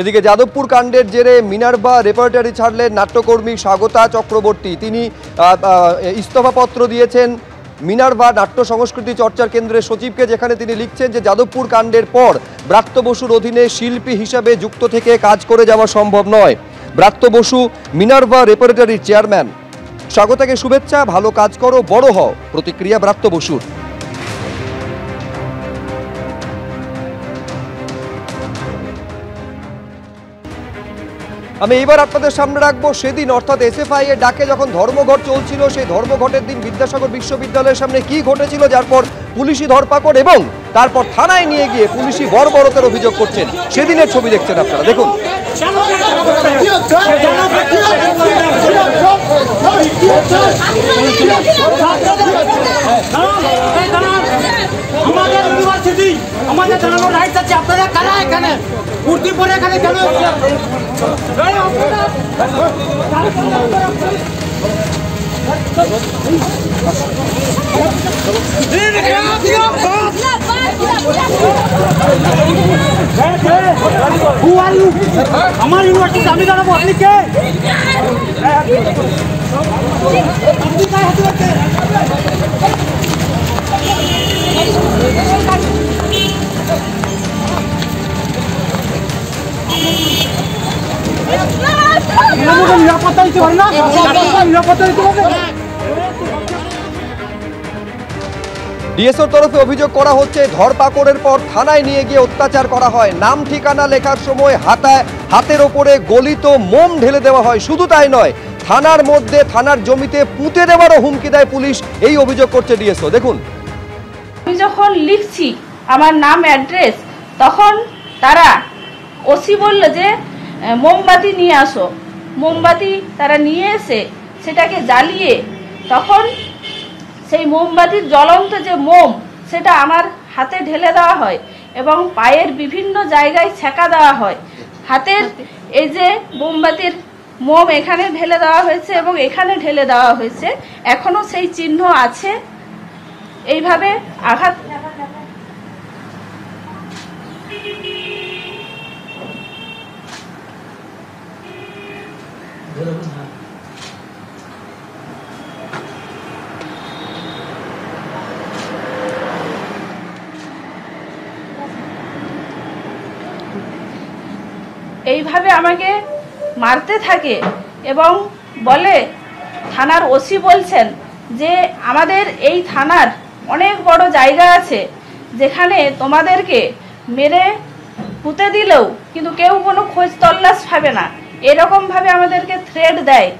এদিকে যাদবপুর কাণ্ডের জেরে মিনার্ভা রেপার্টরি ছাড়লেন নাট্যকর্মী স্বাগতা চক্রবর্তী। তিনি ইস্তফাপত্র দিয়েছেন মিনার্ভা নাট্য সংস্কৃতি চর্চার কেন্দ্রের সচিবকে, যেখানে তিনি লিখছেন যে যাদবপুর কাণ্ডের পর ব্রাত্য বসুর অধীনে শিল্পী হিসাবে যুক্ত থেকে কাজ করে যাওয়া সম্ভব নয়। Bratya Basu Minerva রেপার্টরির chairman. স্বাগতাকে শুভেচ্ছা, ভালো কাজ করো, বড় হও, প্রতিক্রিয়া ব্রাত্য বসুর। আমি এবার আপনাদের সামনে রাখবো সেদিন, অর্থাৎ এসএফআই এর ডাকে যখন ধর্মঘট চলছিল, সেই ধর্মঘটের দিন বিদ্যাসাগর বিশ্ববিদ্যালয়ের সামনে কি ঘটেছিল, যার পর পুলিশি ধরপাকড় এবং তারপর থানায় নিয়ে গিয়ে পুলিশি বর্বরতার অভিযোগ করছেন। সেদিনের ছবি দেখছেন আপনারা, দেখুন। আমাদের ইউনিভার্সিটি, আমাদের জানানোর রাইটস আছে। আপনারা কারা এখানে কুর্তি পরে এখানে কেন? আমার ইউনিভার্সিটি আমি জানাবো, আপনি কে? নিরাপত্তা দিতে পারে না, নিরাপত্তা দিতে পারবে। ডিএসওর তরফে অভিযোগ করা হচ্ছে ধরপাকড়ের পর থানায় নিয়ে গিয়ে অত্যাচার করা হয়। নাম ঠিকানা লেখার সময় হাতের ওপরে গলিত মোম ঢেলে দেওয়া হয়। শুধু তাই নয়, থানার মধ্যে থানার জমিতে পুঁতে দেওয়ারও হুমকি দেয় পুলিশ। এই অভিযোগ করছে ডিএসও, দেখুন। আমি যখন লিখছি আমার নাম অ্যাড্রেস, তখন তারা ওসি বলল যে মোমবাতি নিয়ে আসো। মোমবাতি তারা নিয়ে এসে সেটাকে জ্বালিয়ে, তখন সেই মোমবাতির জ্বলন্ত যে মোম সেটা আমার হাতে ঢেলে দেওয়া হয় এবং পায়ের বিভিন্ন জায়গায় ছেঁকা দেওয়া হয়। হাতের এই যে মোমবাতির মোম এখানে ঢেলে দেওয়া হয়েছে এবং এখানে ঢেলে দেওয়া হয়েছে, এখনো সেই চিহ্ন আছে। এইভাবে আঘাত এইভাবে আমাকে মারতে থাকে এবং বলে, থানার ওসি বলছেন যে আমাদের এই থানার অনেক বড় জায়গা আছে যেখানে তোমাদেরকে মেরে পুঁতে দিলেও কিন্তু কেউ কোনো খোঁজ তল্লাশ পাবে না, এরকম ভাবে আমাদেরকে থ্রেট দেয়।